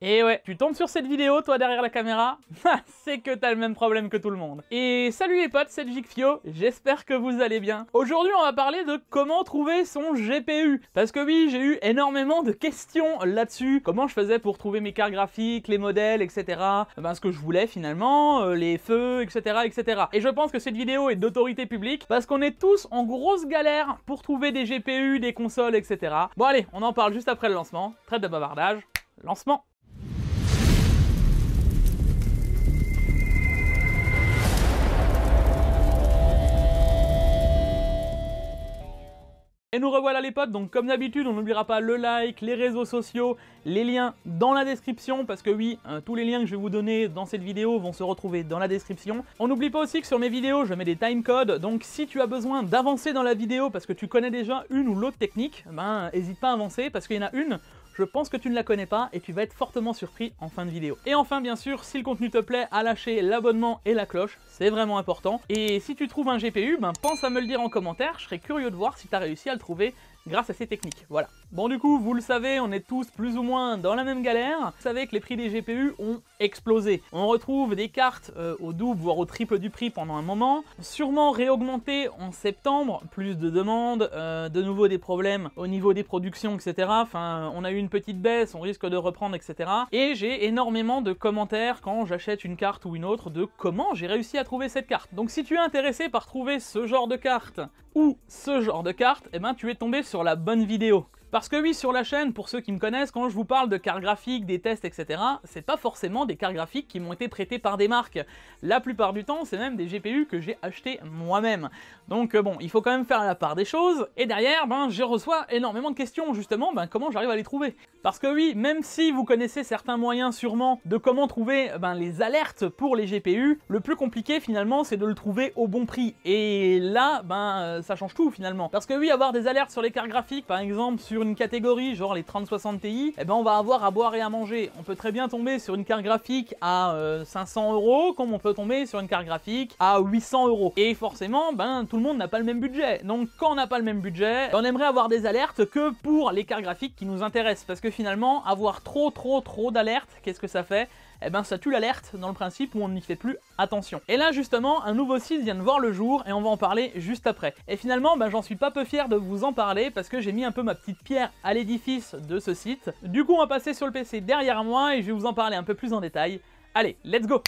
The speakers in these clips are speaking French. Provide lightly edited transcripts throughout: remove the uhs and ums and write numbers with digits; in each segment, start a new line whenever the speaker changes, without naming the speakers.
Et ouais, tu tombes sur cette vidéo, toi derrière la caméra, c'est que t'as le même problème que tout le monde. Et salut les potes, c'est Jigfio, j'espère que vous allez bien. Aujourd'hui, on va parler de comment trouver son GPU. Parce que oui, j'ai eu énormément de questions là-dessus. Comment je faisais pour trouver mes cartes graphiques, les modèles, etc. Ben, ce que je voulais finalement, les feux, etc., etc. Et je pense que cette vidéo est d'autorité publique parce qu'on est tous en grosse galère pour trouver des GPU, des consoles, etc. Bon allez, on en parle juste après le lancement. Trêve de bavardage, lancement. Et nous revoilà les potes, donc comme d'habitude, on n'oubliera pas le like, les réseaux sociaux, les liens dans la description, parce que oui, tous les liens que je vais vous donner dans cette vidéo vont se retrouver dans la description. On n'oublie pas aussi que sur mes vidéos, je mets des timecodes, donc si tu as besoin d'avancer dans la vidéo parce que tu connais déjà une ou l'autre technique, ben n'hésite pas à avancer, parce qu'il y en a une, je pense que tu ne la connais pas et tu vas être fortement surpris en fin de vidéo. Et enfin, bien sûr, si le contenu te plaît, à lâcher l'abonnement et la cloche, c'est vraiment important. Et si tu trouves un GPU, ben pense à me le dire en commentaire, je serais curieux de voir si tu as réussi à le trouver grâce à ces techniques, voilà. Bon du coup, vous le savez, on est tous plus ou moins dans la même galère. Vous savez que les prix des GPU ont explosé. On retrouve des cartes au double, voire au triple du prix pendant un moment. Sûrement réaugmenté en septembre, plus de demandes, de nouveau des problèmes au niveau des productions, etc. Enfin, on a eu une petite baisse, on risque de reprendre, etc. Et j'ai énormément de commentaires quand j'achète une carte ou une autre de comment j'ai réussi à trouver cette carte. Donc si tu es intéressé par trouver ce genre de carte ou ce genre de carte, eh ben tu es tombé sur la bonne vidéo. Parce que oui, sur la chaîne, pour ceux qui me connaissent, quand je vous parle de cartes graphiques, des tests, etc., c'est pas forcément des cartes graphiques qui m'ont été prêtées par des marques. La plupart du temps, c'est même des GPU que j'ai achetés moi-même. Donc bon, il faut quand même faire la part des choses, et derrière, ben, je reçois énormément de questions, justement, ben, comment j'arrive à les trouver. Parce que oui, même si vous connaissez certains moyens sûrement de comment trouver ben, les alertes pour les GPU, le plus compliqué finalement, c'est de le trouver au bon prix. Et là, ben, ça change tout finalement. Parce que oui, avoir des alertes sur les cartes graphiques, par exemple, sur une catégorie, genre les 3060 Ti, eh ben on va avoir à boire et à manger. On peut très bien tomber sur une carte graphique à 500 €, comme on peut tomber sur une carte graphique à 800 €. Et forcément, ben tout le monde n'a pas le même budget. Donc quand on n'a pas le même budget, on aimerait avoir des alertes que pour les cartes graphiques qui nous intéressent. Parce que finalement, avoir trop d'alertes, qu'est-ce que ça fait ? Eh ben ça tue l'alerte dans le principe où on n'y fait plus attention. Et là justement, un nouveau site vient de voir le jour et on va en parler juste après. Et finalement, ben, j'en suis pas peu fier de vous en parler parce que j'ai mis un peu ma petite pierre à l'édifice de ce site. Du coup, on va passer sur le PC derrière moi et je vais vous en parler un peu plus en détail. Allez, let's go!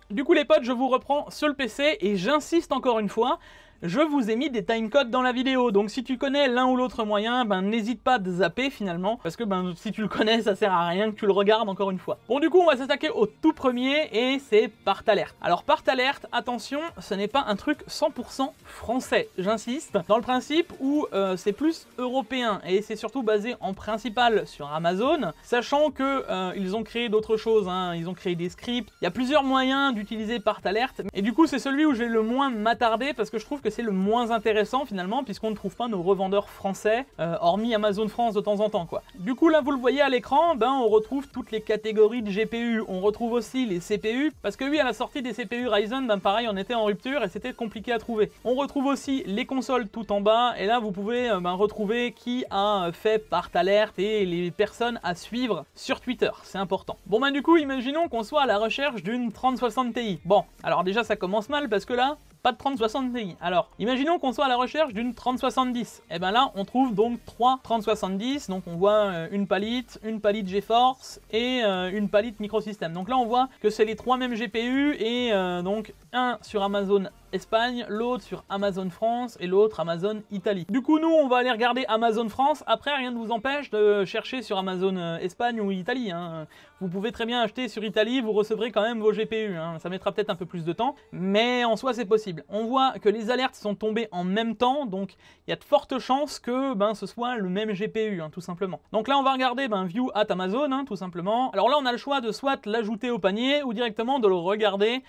Du coup les potes, je vous reprends sur le PC et j'insiste encore une fois, je vous ai mis des timecodes dans la vidéo, donc si tu connais l'un ou l'autre moyen, ben n'hésite pas à zapper finalement, parce que ben si tu le connais, ça sert à rien que tu le regardes encore une fois. Bon du coup, on va s'attaquer au tout premier, et c'est Partalert. Alors Partalert, attention, ce n'est pas un truc 100% français, j'insiste, dans le principe où c'est plus européen, et c'est surtout basé en principal sur Amazon, sachant que ils ont créé d'autres choses, hein. Ils ont créé des scripts, il y a plusieurs moyens d'utiliser Partalert, et du coup c'est celui où j'ai le moins m'attarder, parce que je trouve que c'est le moins intéressant finalement, puisqu'on ne trouve pas nos revendeurs français, hormis Amazon France de temps en temps quoi. Du coup là vous le voyez à l'écran, ben on retrouve toutes les catégories de GPU, on retrouve aussi les CPU, parce que oui à la sortie des CPU Ryzen, ben pareil on était en rupture et c'était compliqué à trouver. On retrouve aussi les consoles tout en bas, et là vous pouvez ben, retrouver qui a fait Partalert et les personnes à suivre sur Twitter, c'est important. Bon ben du coup imaginons qu'on soit à la recherche d'une 3060 Ti. Bon, alors déjà ça commence mal parce que là, pas de 3060 Ti. Alors, imaginons qu'on soit à la recherche d'une 3070. Et ben là, on trouve donc 3 3070. Donc on voit une palette GeForce et une palette microsystème. Donc là, on voit que c'est les trois mêmes GPU et donc un sur Amazon Espagne, l'autre sur Amazon France et l'autre Amazon Italie. Du coup, nous, on va aller regarder Amazon France. Après, rien ne vous empêche de chercher sur Amazon Espagne ou Italie, hein. Vous pouvez très bien acheter sur Italie, vous recevrez quand même vos GPU, hein. Ça mettra peut-être un peu plus de temps, mais en soi, c'est possible. On voit que les alertes sont tombées en même temps, donc il y a de fortes chances que ben, ce soit le même GPU, hein, tout simplement. Donc là, on va regarder ben, View at Amazon, hein, tout simplement. Alors là, on a le choix de soit l'ajouter au panier ou directement de le regarder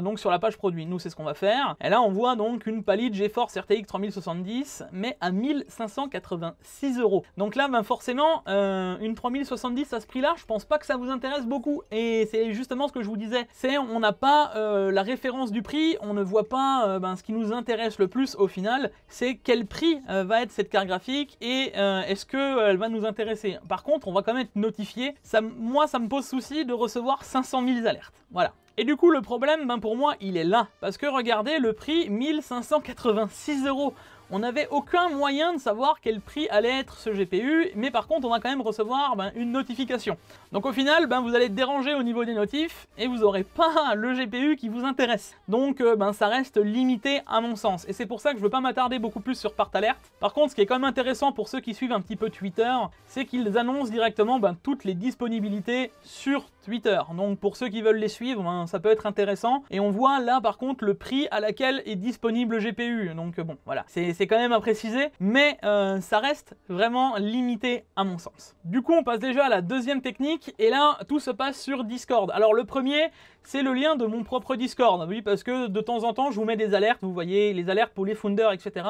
donc sur la page produit. Nous, c'est ce qu'on va faire. supplémentaire. Et là on voit donc une palette GeForce RTX 3070 mais à 1586 €. Donc là ben forcément une 3070 à ce prix là, je pense pas que ça vous intéresse beaucoup. Et c'est justement ce que je vous disais, c'est on n'a pas la référence du prix, on ne voit pas ce qui nous intéresse le plus au final, c'est quel prix va être cette carte graphique et est-ce qu'elle va nous intéresser. Par contre on va quand même être notifié, moi ça me pose souci de recevoir 500 000 alertes, voilà. Et du coup le problème ben pour moi il est là, parce que regardez le prix 1586 €. On n'avait aucun moyen de savoir quel prix allait être ce GPU, mais par contre on va quand même recevoir une notification. Donc au final, vous allez être dérangé au niveau des notifs et vous n'aurez pas le GPU qui vous intéresse. Donc ça reste limité à mon sens. Et c'est pour ça que je ne veux pas m'attarder beaucoup plus sur Part Alert. Par contre, ce qui est quand même intéressant pour ceux qui suivent un petit peu Twitter, c'est qu'ils annoncent directement toutes les disponibilités sur Twitter. Donc pour ceux qui veulent les suivre, ça peut être intéressant. Et on voit là par contre le prix à laquelle est disponible le GPU. Donc bon, voilà, c'est quand même à préciser, mais ça reste vraiment limité à mon sens. Du coup, on passe déjà à la deuxième technique, et là, tout se passe sur Discord. Alors le premier, c'est le lien de mon propre Discord, oui, parce que de temps en temps, je vous mets des alertes, vous voyez, les alertes pour les founders, etc.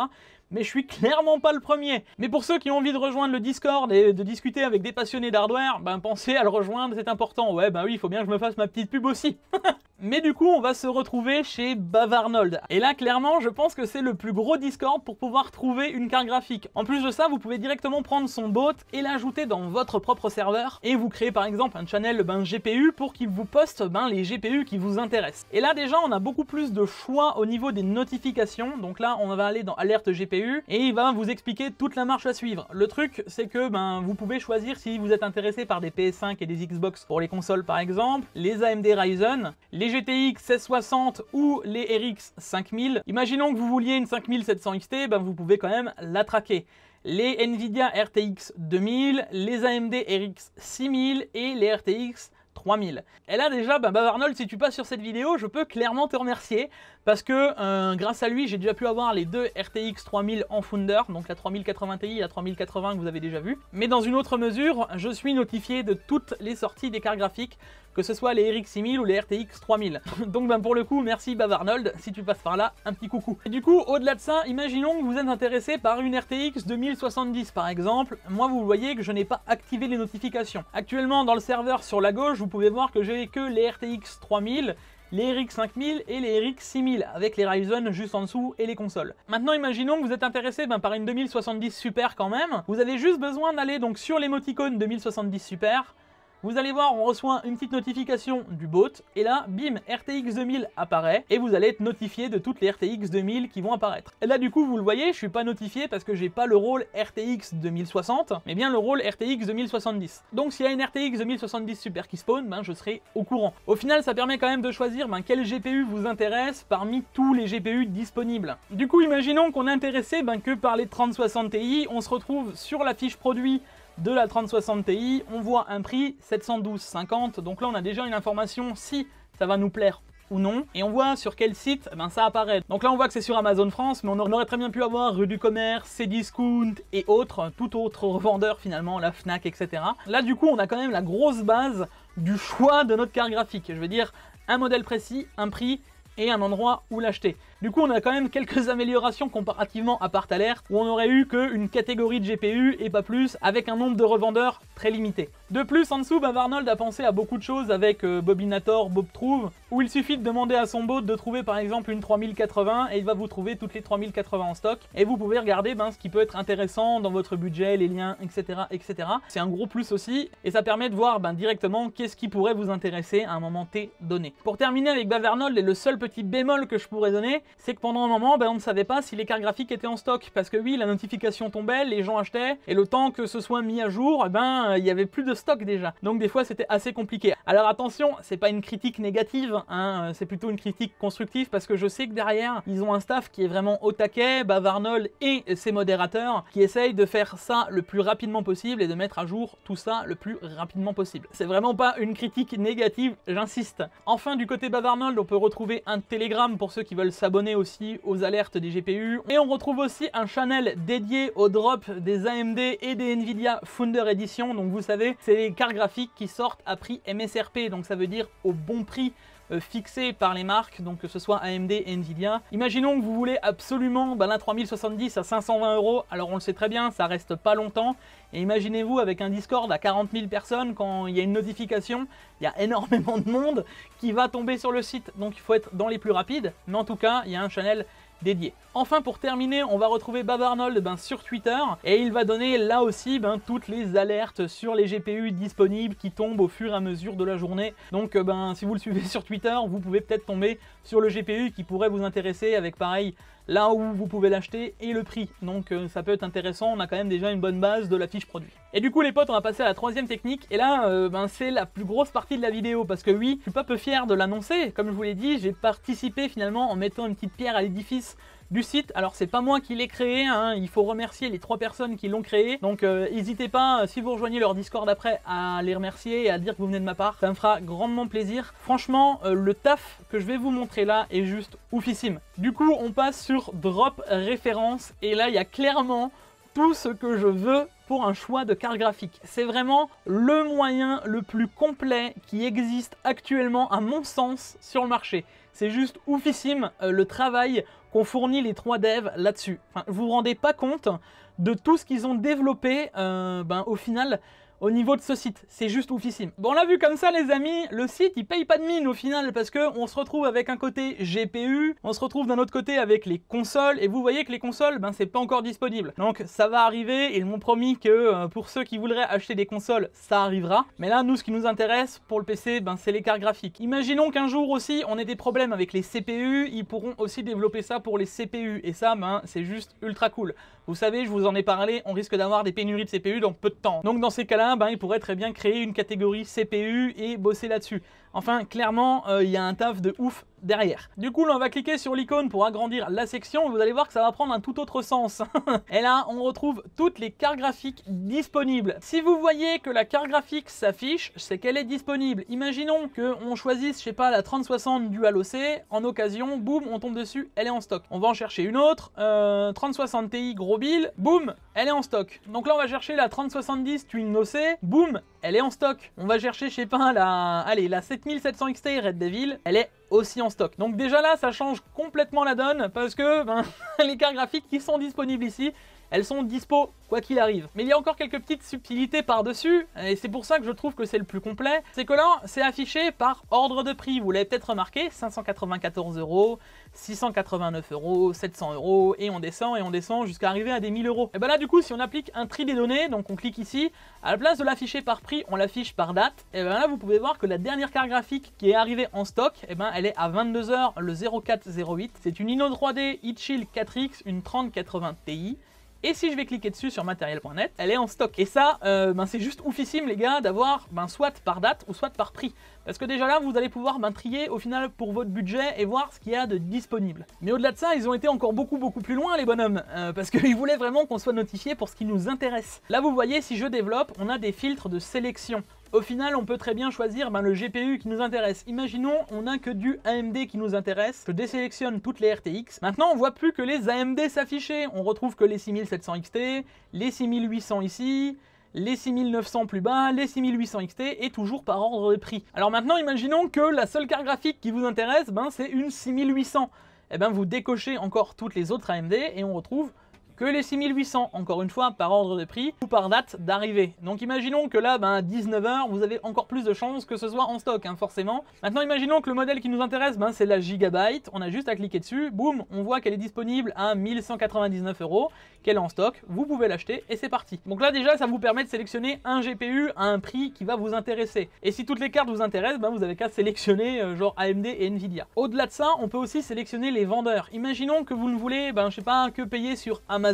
Mais je suis clairement pas le premier. Mais pour ceux qui ont envie de rejoindre le Discord et de discuter avec des passionnés d'hardware, pensez à le rejoindre, c'est important. Ouais, oui, il faut bien que je me fasse ma petite pub aussi. Mais du coup, on va se retrouver chez Bavarnold. Et là, clairement, je pense que c'est le plus gros Discord pour pouvoir trouver une carte graphique. En plus de ça, vous pouvez directement prendre son bot et l'ajouter dans votre propre serveur. Et vous créez par exemple un channel GPU pour qu'il vous poste les GPU qui vous intéressent. Et là, déjà, on a beaucoup plus de choix au niveau des notifications. Donc là, on va aller dans Alerte GPU et il va vous expliquer toute la marche à suivre. Le truc, c'est que vous pouvez choisir si vous êtes intéressé par des PS5 et des Xbox pour les consoles par exemple, les AMD Ryzen, les GTX 1660 ou les RX 5000. Imaginons que vous vouliez une 5700 XT, vous pouvez quand même la traquer. Les Nvidia RTX 2000, les AMD RX 6000 et les RTX 3000. Et là déjà, Bavarnold, si tu passes sur cette vidéo, je peux clairement te remercier parce que grâce à lui, j'ai déjà pu avoir les deux RTX 3000 en Founder, donc la 3080 Ti et la 3080 que vous avez déjà vu. Mais dans une autre mesure, je suis notifié de toutes les sorties des cartes graphiques, que ce soit les RX 6000 ou les RTX 3000. Donc pour le coup, merci Bavarnold, si tu passes par là, un petit coucou. Et du coup, au-delà de ça, imaginons que vous êtes intéressé par une RTX 2070 par exemple. Moi, vous voyez que je n'ai pas activé les notifications. Actuellement, dans le serveur sur la gauche, vous pouvez voir que j'ai que les RTX 3000, les RX 5000 et les RX 6000 avec les Ryzen juste en dessous et les consoles. Maintenant imaginons que vous êtes intéressé par une 2070 Super quand même. Vous avez juste besoin d'aller donc sur l'émoticône 2070 Super. Vous allez voir, on reçoit une petite notification du bot, et là, bim, RTX 2000 apparaît, et vous allez être notifié de toutes les RTX 2000 qui vont apparaître. Et là, du coup, vous le voyez, je suis pas notifié parce que j'ai pas le rôle RTX 2060, mais bien le rôle RTX 2070. Donc, s'il y a une RTX 2070 Super qui spawn, je serai au courant. Au final, ça permet quand même de choisir quel GPU vous intéresse parmi tous les GPU disponibles. Du coup, imaginons qu'on est intéressé que par les 3060 Ti, on se retrouve sur la fiche produit de la 3060 Ti, on voit un prix 712,50, donc là on a déjà une information si ça va nous plaire ou non, et on voit sur quel site ça apparaît. Donc là on voit que c'est sur Amazon France, mais on aurait très bien pu avoir Rue du Commerce, Cdiscount et autres, tout autre revendeur finalement, la Fnac, etc. Là du coup on a quand même la grosse base du choix de notre carte graphique, je veux dire un modèle précis, un prix et un endroit où l'acheter. Du coup, on a quand même quelques améliorations comparativement à Part Alert, où on aurait eu qu'une catégorie de GPU et pas plus, avec un nombre de revendeurs très limité. De plus, en dessous, Bavarnold a pensé à beaucoup de choses avec Bobinator, Bobtrouve, où il suffit de demander à son bot de trouver par exemple une 3080 et il va vous trouver toutes les 3080 en stock. Et vous pouvez regarder ce qui peut être intéressant dans votre budget, les liens, etc. etc. C'est un gros plus aussi, et ça permet de voir directement qu'est-ce qui pourrait vous intéresser à un moment T donné. Pour terminer avec Bavarnold, et le seul petit bémol que je pourrais donner, c'est que pendant un moment, on ne savait pas si les cartes graphiques étaient en stock, parce que oui, la notification tombait, les gens achetaient, et le temps que ce soit mis à jour, il y avait plus de stock déjà. Donc des fois, c'était assez compliqué. Alors attention, c'est pas une critique négative, c'est plutôt une critique constructive, parce que je sais que derrière, ils ont un staff qui est vraiment au taquet, Bavarnold et ses modérateurs, qui essayent de faire ça le plus rapidement possible et de mettre à jour tout ça le plus rapidement possible. C'est vraiment pas une critique négative, j'insiste. Enfin, du côté Bavarnold, on peut retrouver un Telegram pour ceux qui veulent s'abonner aussi aux alertes des GPU. Et on retrouve aussi un channel dédié au drop des AMD et des Nvidia Founder Edition. Donc vous savez, c'est les cartes graphiques qui sortent à prix MSRP, donc ça veut dire au bon prix fixés par les marques, donc que ce soit AMD et Nvidia. Imaginons que vous voulez absolument la 3070 à 520 €, alors on le sait très bien, ça reste pas longtemps. Et imaginez-vous avec un Discord à 40 000 personnes, quand il y a une notification, il y a énormément de monde qui va tomber sur le site, donc il faut être dans les plus rapides, mais en tout cas, il y a un channel dédié. Enfin, pour terminer, on va retrouver Bob Arnold sur Twitter, et il va donner là aussi toutes les alertes sur les GPU disponibles qui tombent au fur et à mesure de la journée. Donc si vous le suivez sur Twitter, vous pouvez peut-être tomber sur le GPU qui pourrait vous intéresser, avec pareil là où vous pouvez l'acheter et le prix. Donc ça peut être intéressant, on a quand même déjà une bonne base de la fiche produit. Et du coup les potes, on va passer à la troisième technique, et là c'est la plus grosse partie de la vidéo, parce que oui, je suis pas peu fier de l'annoncer, comme je vous l'ai dit, j'ai participé finalement en mettant une petite pierre à l'édifice du site. Alors c'est pas moi qui l'ai créé, hein, il faut remercier les 3 personnes qui l'ont créé, donc n'hésitez pas, si vous rejoignez leur Discord après, à les remercier et à dire que vous venez de ma part, ça me fera grandement plaisir. Franchement, le taf que je vais vous montrer là est juste oufissime. Du coup on passe sur Drop Référence, et là il y a clairement tout ce que je veux pour un choix de carte graphique. C'est vraiment le moyen le plus complet qui existe actuellement à mon sens sur le marché. C'est juste oufissime le travail qu'ont fourni les 3 devs là-dessus. Enfin, vous vous rendez pas compte de tout ce qu'ils ont développé au final au niveau de ce site. C'est juste oufissime. Bon, on l'a vu comme ça les amis, le site il paye pas de mine au final, parce que on se retrouve avec un côté GPU, on se retrouve d'un autre côté avec les consoles, et vous voyez que les consoles, c'est pas encore disponible. Donc ça va arriver, ils m'ont promis que pour ceux qui voudraient acheter des consoles, ça arrivera. Mais là, nous, ce qui nous intéresse pour le PC, c'est les cartes graphiques. Imaginons qu'un jour aussi, on ait des problèmes avec les CPU, ils pourront aussi développer ça pour les CPU, et ça, c'est juste ultra cool. Vous savez, je vous en ai parlé, on risque d'avoir des pénuries de CPU dans peu de temps. Donc dans ces cas-là, il pourrait très bien créer une catégorie CPU et bosser là-dessus. Enfin, clairement, il y a un taf de ouf derrière. Du coup, là, on va cliquer sur l'icône pour agrandir la section. Vous allez voir que ça va prendre un tout autre sens. Et là, on retrouve toutes les cartes graphiques disponibles. Si vous voyez que la carte graphique s'affiche, c'est qu'elle est disponible. Imaginons qu'on choisisse, je sais pas, la 3060 Dual OC. En occasion, boum, on tombe dessus, elle est en stock. On va en chercher une autre, 3060 Ti gros bill, boum, elle est en stock. Donc là, on va chercher la 3070 Twin OC, boum, elle est en stock. On va chercher, je sais pas, la 7700 XT Red Devil, elle est aussi en stock. Donc déjà là, ça change complètement la donne, parce que les cartes graphiques qui sont disponibles ici, elles sont dispo quoi qu'il arrive. Mais il y a encore quelques petites subtilités par-dessus, et c'est pour ça que je trouve que c'est le plus complet. C'est que là, c'est affiché par ordre de prix. Vous l'avez peut-être remarqué, 594 €, 689 €, 700 €, et on descend jusqu'à arriver à des 1000 €. Et là, du coup, si on applique un tri des données, donc on clique ici, à la place de l'afficher par prix, on l'affiche par date. Et là, vous pouvez voir que la dernière carte graphique qui est arrivée en stock, elle est à 22 h le 0408. C'est une Inno 3D Heatshield 4X, une 3080 Ti. Et si je vais cliquer dessus sur matériel.net, elle est en stock. Et ça, c'est juste oufissime les gars d'avoir soit par date ou soit par prix. Parce que déjà là, vous allez pouvoir trier au final pour votre budget et voir ce qu'il y a de disponible. Mais au-delà de ça, ils ont été encore beaucoup plus loin les bonhommes. Parce qu'ils voulaient vraiment qu'on soit notifié pour ce qui nous intéresse. Là vous voyez, si je développe, on a des filtres de sélection. Au final, on peut très bien choisir le GPU qui nous intéresse. Imaginons, on n'a que du AMD qui nous intéresse. Je désélectionne toutes les RTX. Maintenant, on voit plus que les AMD s'afficher. On retrouve que les 6700 XT, les 6800 ici, les 6900 plus bas, les 6800 XT, et toujours par ordre de prix. Alors maintenant, imaginons que la seule carte graphique qui vous intéresse, c'est une 6800. Vous décochez encore toutes les autres AMD et on retrouve que les 6800, encore une fois, par ordre de prix ou par date d'arrivée. Donc imaginons que là, à 19 h, vous avez encore plus de chances que ce soit en stock, forcément. Maintenant, imaginons que le modèle qui nous intéresse, c'est la Gigabyte. On a juste à cliquer dessus, boum, on voit qu'elle est disponible à 1199 €, qu'elle est en stock, vous pouvez l'acheter et c'est parti. Donc là, déjà, ça vous permet de sélectionner un GPU à un prix qui va vous intéresser. Et si toutes les cartes vous intéressent, vous avez qu'à sélectionner genre AMD et Nvidia. Au-delà de ça, on peut aussi sélectionner les vendeurs. Imaginons que vous ne voulez, je sais pas, que payer sur Amazon.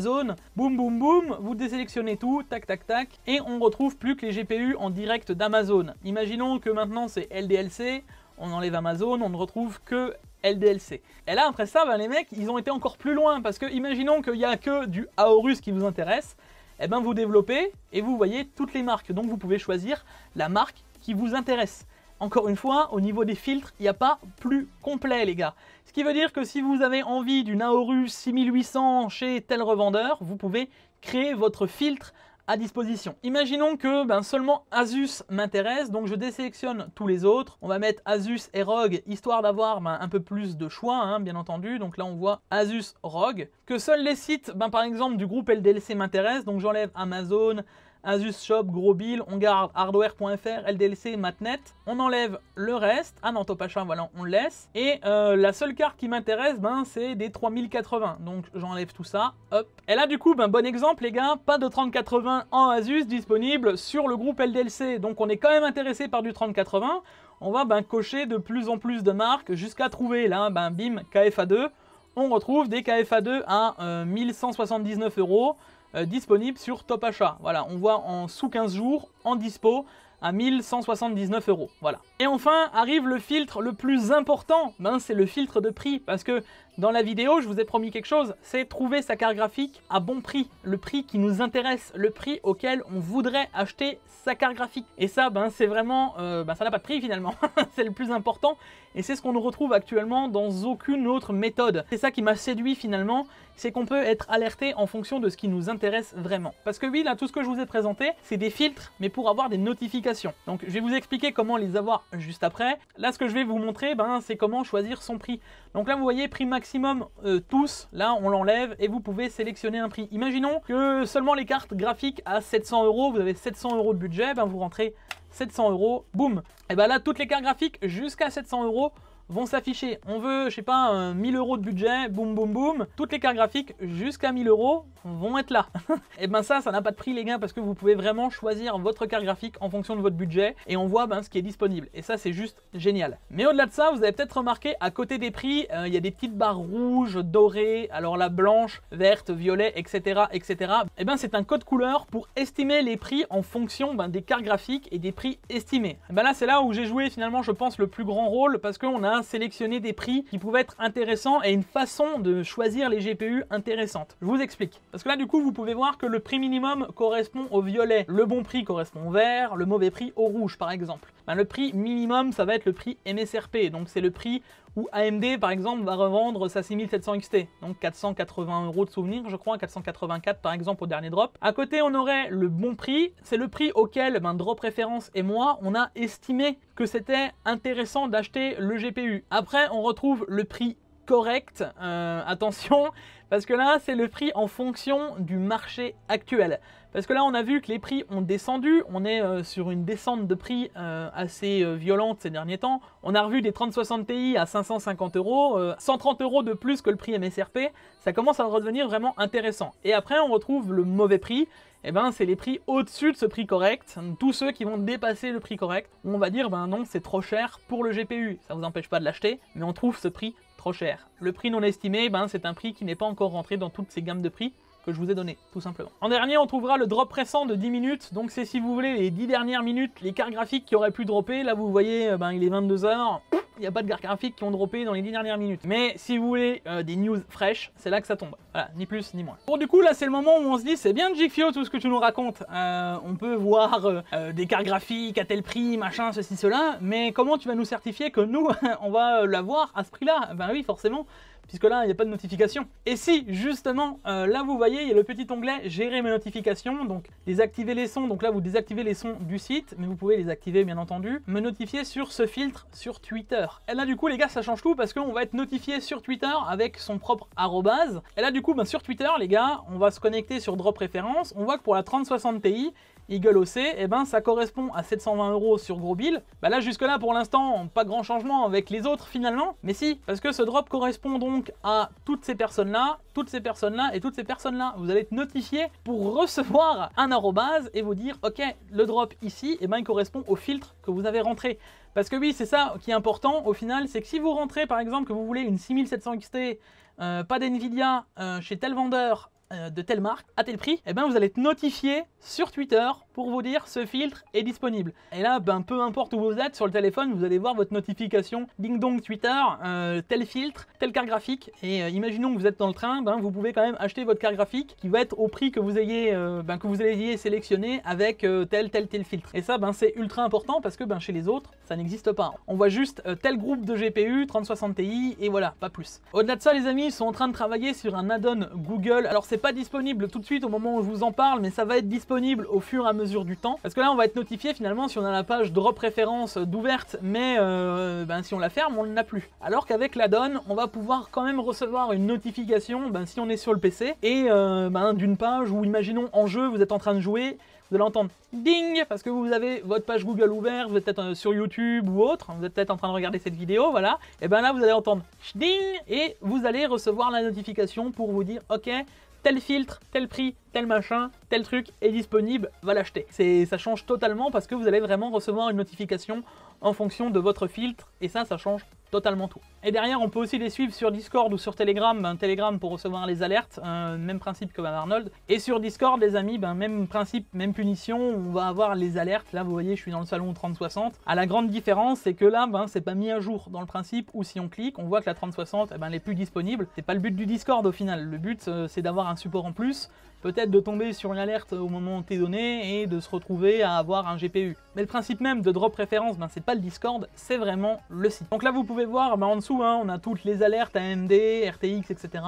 Boum boum boum, vous désélectionnez tout, tac tac tac, et on retrouve plus que les GPU en direct d'Amazon. Imaginons que maintenant c'est LDLC, on enlève Amazon, on ne retrouve que LDLC. Et là après ça, les mecs, ils ont été encore plus loin, parce que imaginons qu'il n'y a que du Aorus qui vous intéresse, vous développez et vous voyez toutes les marques, donc vous pouvez choisir la marque qui vous intéresse. Encore une fois, au niveau des filtres, il n'y a pas plus complet les gars. Ce qui veut dire que si vous avez envie d'une Aorus 6800 chez tel revendeur, vous pouvez créer votre filtre à disposition. Imaginons que seulement Asus m'intéresse, donc je désélectionne tous les autres. On va mettre Asus et ROG, histoire d'avoir un peu plus de choix, hein, bien entendu. Donc là, on voit Asus ROG. Que seuls les sites, par exemple, du groupe LDLC m'intéressent, donc j'enlève Amazon, Asus Shop, Grosbill, on garde hardware.fr, LDLC, Matnet, on enlève le reste, ah non, Topachat, voilà, on le laisse, et la seule carte qui m'intéresse, c'est des 3080, donc j'enlève tout ça, hop. Et là, du coup, bon exemple, les gars, pas de 3080 en Asus disponible sur le groupe LDLC, donc on est quand même intéressé par du 3080, on va cocher de plus en plus de marques jusqu'à trouver, là, bim, KFA2, on retrouve des KFA2 à 1179 €, disponible sur Topachat. Voilà, on voit en sous 15 jours, en dispo, à 1179 €. Voilà. Et enfin, arrive le filtre le plus important, c'est le filtre de prix, parce que dans la vidéo, je vous ai promis quelque chose, c'est trouver sa carte graphique à bon prix, le prix qui nous intéresse, le prix auquel on voudrait acheter sa carte graphique. Et ça, c'est vraiment, ça n'a pas de prix finalement, c'est le plus important, et c'est ce qu'on ne retrouve actuellement dans aucune autre méthode. C'est ça qui m'a séduit finalement, c'est qu'on peut être alerté en fonction de ce qui nous intéresse vraiment. Parce que oui, là, tout ce que je vous ai présenté, c'est des filtres, mais pour avoir des notifications. Donc, je vais vous expliquer comment les avoir juste après. Là, ce que je vais vous montrer, c'est comment choisir son prix. Donc là, vous voyez, prix maximum tous, là, on l'enlève et vous pouvez sélectionner un prix. Imaginons que seulement les cartes graphiques à 700 €, vous avez 700 € de budget, vous rentrez 700 €, boum. Et là, toutes les cartes graphiques jusqu'à 700 € vont s'afficher. On veut, je sais pas, 1000 € de budget, boum boum boum. Toutes les cartes graphiques jusqu'à 1000 € vont être là. Et ça n'a pas de prix les gars, parce que vous pouvez vraiment choisir votre carte graphique en fonction de votre budget et on voit ce qui est disponible. Et ça, c'est juste génial. Mais au-delà de ça, vous avez peut-être remarqué à côté des prix, il y a des petites barres rouges, dorées, alors la blanche, verte, violet, etc. etc. Et c'est un code couleur pour estimer les prix en fonction des cartes graphiques et des prix estimés. Et là, c'est là où j'ai joué finalement, je pense, le plus grand rôle, parce qu'on a sélectionner des prix qui pouvaient être intéressants et une façon de choisir les GPU intéressantes. Je vous explique. Parce que là, du coup, vous pouvez voir que le prix minimum correspond au violet, le bon prix correspond au vert, le mauvais prix au rouge, par exemple. Le prix minimum, ça va être le prix MSRP, donc c'est le prix où AMD, par exemple, va revendre sa 6700 XT, donc 480 € de souvenir, je crois, 484 par exemple au dernier drop. À côté, on aurait le bon prix, c'est le prix auquel Drop Référence et moi, on a estimé que c'était intéressant d'acheter le GPU. Après, on retrouve le prix correct, attention, parce que là, c'est le prix en fonction du marché actuel. Parce que là, on a vu que les prix ont descendu, on est sur une descente de prix assez violente ces derniers temps. On a revu des 3060 Ti à 550 €, 130 € de plus que le prix MSRP, ça commence à redevenir vraiment intéressant. Et après, on retrouve le mauvais prix, c'est les prix au-dessus de ce prix correct, tous ceux qui vont dépasser le prix correct, où on va dire, non, c'est trop cher pour le GPU, ça ne vous empêche pas de l'acheter, mais on trouve ce prix trop cher. Le prix non estimé, c'est un prix qui n'est pas encore rentré dans toutes ces gammes de prix que je vous ai donné, tout simplement. En dernier, on trouvera le drop récent de 10 minutes, donc c'est si vous voulez les 10 dernières minutes, les cartes graphiques qui auraient pu dropper. Là vous voyez, il est 22 h, il n'y a pas de cartes graphiques qui ont droppé dans les 10 dernières minutes. Mais si vous voulez des news fraîches, c'est là que ça tombe. Voilà, ni plus ni moins. Bon, du coup, là c'est le moment où on se dit, c'est bien Jigfio tout ce que tu nous racontes. On peut voir des cartes graphiques à tel prix, machin, ceci, cela, mais comment tu vas nous certifier que nous, on va l'avoir à ce prix-là? Oui, forcément, puisque là, il n'y a pas de notification. Et si, justement, là, vous voyez, il y a le petit onglet « Gérer mes notifications », donc désactiver les sons, donc là, vous désactivez les sons du site, mais vous pouvez les activer, bien entendu, me notifier sur ce filtre sur Twitter. Et là, du coup, les gars, ça change tout, parce qu'on va être notifié sur Twitter avec son propre arrobase. Et là, du coup, sur Twitter, les gars, on va se connecter sur Drop Référence, on voit que pour la 3060 Ti, Eagle OC, ça correspond à 720 € sur Grosbill. Là, jusque-là, pour l'instant, pas grand changement avec les autres, finalement. Mais si, parce que ce drop correspond donc à toutes ces personnes-là, toutes ces personnes-là et toutes ces personnes-là. Vous allez être notifié pour recevoir un arrobase et vous dire, ok, le drop ici, il correspond au filtre que vous avez rentré. Parce que oui, c'est ça qui est important, au final, c'est que si vous rentrez, par exemple, que vous voulez une 6700 XT, pas d'NVIDIA, chez tel vendeur, de telle marque, à tel prix, vous allez être notifié sur Twitter pour vous dire ce filtre est disponible. Et là, peu importe où vous êtes sur le téléphone, vous allez voir votre notification ding dong Twitter, tel filtre, telle carte graphique. Et imaginons que vous êtes dans le train, vous pouvez quand même acheter votre carte graphique qui va être au prix que vous ayez sélectionné avec tel filtre. Et ça, c'est ultra important parce que chez les autres, ça n'existe pas. On voit juste tel groupe de GPU, 3060 Ti, et voilà, pas plus. Au-delà de ça, les amis, ils sont en train de travailler sur un add-on Google. Alors c'est pas disponible tout de suite au moment où je vous en parle, mais ça va être disponible au fur et à mesure du temps. Parce que là, on va être notifié finalement si on a la page drop référence d'ouverte, mais si on la ferme, on ne l'a plus. Alors qu'avec l'add-on, on va pouvoir quand même recevoir une notification si on est sur le PC, et d'une page où, imaginons en jeu, vous êtes en train de jouer, vous allez entendre ding parce que vous avez votre page Google ouverte, vous êtes peut-être sur YouTube ou autre, vous êtes peut-être en train de regarder cette vidéo, voilà, et là vous allez entendre ding et vous allez recevoir la notification pour vous dire ok, tel filtre, tel prix, tel machin, tel truc est disponible, va l'acheter. Ça change totalement parce que vous allez vraiment recevoir une notification en fonction de votre filtre, et ça change totalement tout. Et derrière, on peut aussi les suivre sur Discord ou sur Telegram. Telegram pour recevoir les alertes, même principe que Arnold. Et sur Discord, les amis, même principe, même punition, on va avoir les alertes. Là, vous voyez, je suis dans le salon 3060. À la grande différence, c'est que là, c'est pas mis à jour dans le principe, ou si on clique, on voit que la 3060, elle est plus disponible. C'est pas le but du Discord au final. Le but, c'est d'avoir un support en plus, peut-être de tomber sur une alerte au moment où t'es donné et de se retrouver à avoir un GPU. Mais le principe même de drop référence, c'est pas le Discord, c'est vraiment le site. Donc là, vous pouvez voir, en dessous, on a toutes les alertes AMD, RTX, etc.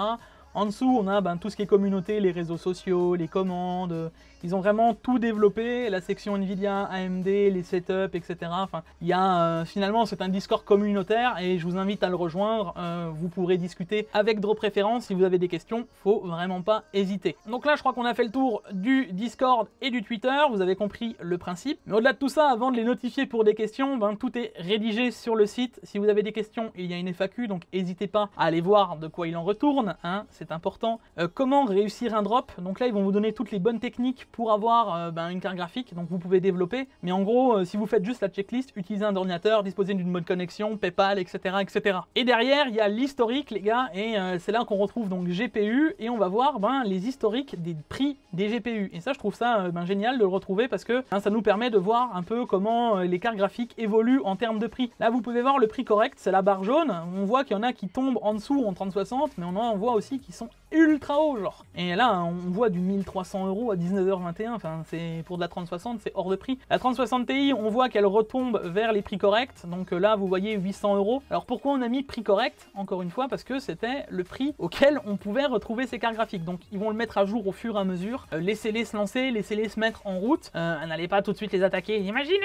En dessous, on a tout ce qui est communauté, les réseaux sociaux, les commandes. Ils ont vraiment tout développé, la section Nvidia, AMD, les setups, etc. Enfin, il y a finalement, c'est un Discord communautaire et je vous invite à le rejoindre. Vous pourrez discuter avec Drop Référence si vous avez des questions. Faut vraiment pas hésiter. Donc là, je crois qu'on a fait le tour du Discord et du Twitter. Vous avez compris le principe. Mais au-delà de tout ça, avant de les notifier pour des questions, tout est rédigé sur le site. Si vous avez des questions, il y a une FAQ, donc n'hésitez pas à aller voir de quoi il en retourne. C'est important. Comment réussir un drop? Donc là, ils vont vous donner toutes les bonnes techniques pour avoir une carte graphique, donc vous pouvez développer. Mais en gros, si vous faites juste la checklist, utilisez un ordinateur, disposez d'une bonne connexion, PayPal, etc., etc. Et derrière, il y a l'historique, les gars, et c'est là qu'on retrouve donc GPU, et on va voir les historiques des prix des GPU. Et ça, je trouve ça génial de le retrouver parce que ça nous permet de voir un peu comment les cartes graphiques évoluent en termes de prix. Là, vous pouvez voir le prix correct, c'est la barre jaune. On voit qu'il y en a qui tombent en dessous en 3060, mais on en voit aussi qui sont ultra hauts, genre. Et là, on voit du 1300 € à 19h21, enfin, c'est pour de la 3060, c'est hors de prix. La 3060 Ti, on voit qu'elle retombe vers les prix corrects, donc là, vous voyez 800 €. Alors pourquoi on a mis prix correct? Encore une fois, parce que c'était le prix auquel on pouvait retrouver ces cartes graphiques. Donc ils vont le mettre à jour au fur et à mesure. Laissez-les se lancer, laissez-les se mettre en route. N'allez pas tout de suite les attaquer. Imaginez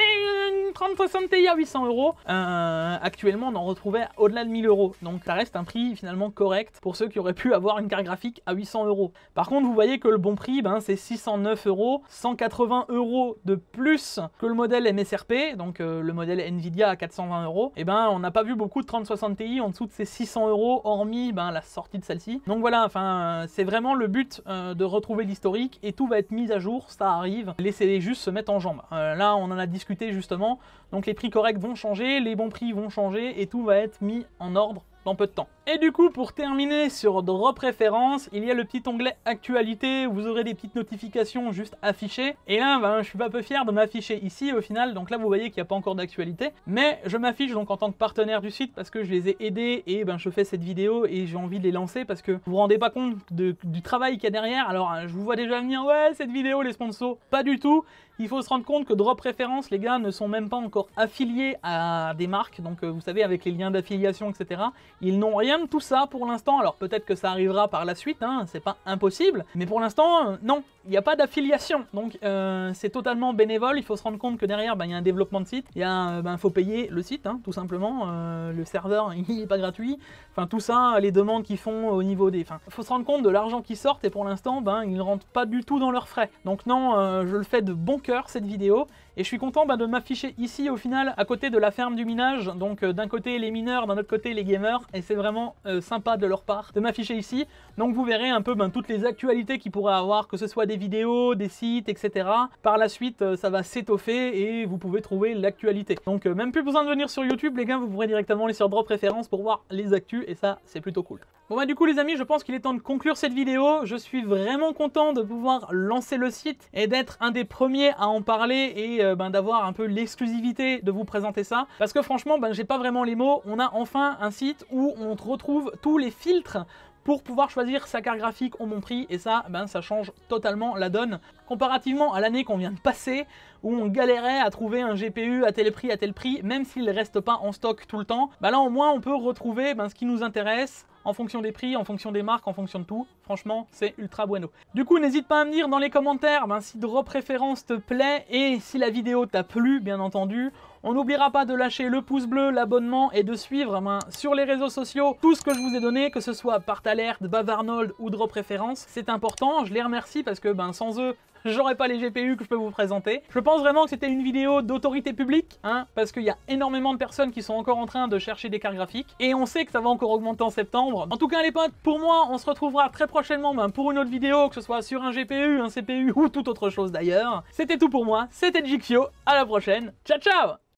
une 3060 Ti à 800 €. Actuellement, on en retrouvait au-delà de 1000 €. Donc ça reste un prix finalement correct pour ceux qui auraient pu avoir une carte graphique à 800 €. Par contre, vous voyez que le bon prix, c'est 609 €, 180 € de plus que le modèle MSRP, donc le modèle Nvidia à 420 €. Et on n'a pas vu beaucoup de 3060 Ti en dessous de ces 600 €, hormis la sortie de celle-ci. Donc voilà, enfin, c'est vraiment le but de retrouver l'historique et tout va être mis à jour, ça arrive. Laissez-les juste se mettre en jambes. Là, on en a discuté justement. Donc les prix corrects vont changer, les bons prix vont changer et tout va être mis en ordre dans peu de temps. Et du coup, pour terminer sur Drop Référence, il y a le petit onglet Actualité où vous aurez des petites notifications juste affichées. Et là, je suis pas peu fier de m'afficher ici au final. Donc là, vous voyez qu'il n'y a pas encore d'actualité. Mais je m'affiche donc en tant que partenaire du site parce que je les ai aidés et je fais cette vidéo et j'ai envie de les lancer parce que vous vous rendez pas compte du travail qu'il y a derrière. Alors, je vous vois déjà venir, ouais, cette vidéo, les sponsors. Pas du tout. Il faut se rendre compte que Drop Référence, les gars, ne sont même pas encore affiliés à des marques. Donc, vous savez, avec les liens d'affiliation, etc. Ils n'ont rien de tout ça pour l'instant. Alors, peut-être que ça arrivera par la suite, c'est pas impossible. Mais pour l'instant, non, il n'y a pas d'affiliation. Donc, c'est totalement bénévole. Il faut se rendre compte que derrière, il y a un développement de site. Il y a, faut payer le site, tout simplement. Le serveur, il n'est pas gratuit. Enfin, tout ça, les demandes qu'ils font au niveau des... Enfin, il faut se rendre compte de l'argent qui sort et pour l'instant, ils ne rentrent pas du tout dans leurs frais. Donc non, je le fais de bon cœur, cette vidéo. Et je suis content de m'afficher ici au final à côté de la ferme du minage, donc d'un côté les mineurs, d'un autre côté les gamers, et c'est vraiment sympa de leur part de m'afficher ici. Donc vous verrez un peu toutes les actualités qu'ils pourraient avoir, que ce soit des vidéos, des sites, etc. Par la suite ça va s'étoffer et vous pouvez trouver l'actualité. Donc même plus besoin de venir sur YouTube les gars, vous pourrez directement aller sur Drop Référence pour voir les actus et ça c'est plutôt cool. Bon du coup les amis, je pense qu'il est temps de conclure cette vidéo. Je suis vraiment content de pouvoir lancer le site et d'être un des premiers à en parler et d'avoir un peu l'exclusivité de vous présenter ça. Parce que franchement, j'ai pas vraiment les mots. On a enfin un site où on retrouve tous les filtres pour pouvoir choisir sa carte graphique au bon prix, et ça, ben, ça change totalement la donne, comparativement à l'année qu'on vient de passer, où on galérait à trouver un GPU à tel prix, même s'il ne reste pas en stock tout le temps. Ben là, au moins, on peut retrouver ce qui nous intéresse, en fonction des prix, en fonction des marques, en fonction de tout. Franchement, c'est ultra bueno. Du coup, n'hésite pas à me dire dans les commentaires si Drop Référence te plaît et si la vidéo t'a plu, bien entendu. On n'oubliera pas de lâcher le pouce bleu, l'abonnement et de suivre sur les réseaux sociaux tout ce que je vous ai donné, que ce soit Partalert, Bavarnold ou Drop Référence. C'est important, je les remercie parce que sans eux, j'aurais pas les GPU que je peux vous présenter. Je pense vraiment que c'était une vidéo d'autorité publique, parce qu'il y a énormément de personnes qui sont encore en train de chercher des cartes graphiques, et on sait que ça va encore augmenter en septembre. En tout cas les potes, pour moi, on se retrouvera très prochainement pour une autre vidéo, que ce soit sur un GPU, un CPU ou toute autre chose d'ailleurs. C'était tout pour moi, c'était Jixio, à la prochaine, ciao ciao.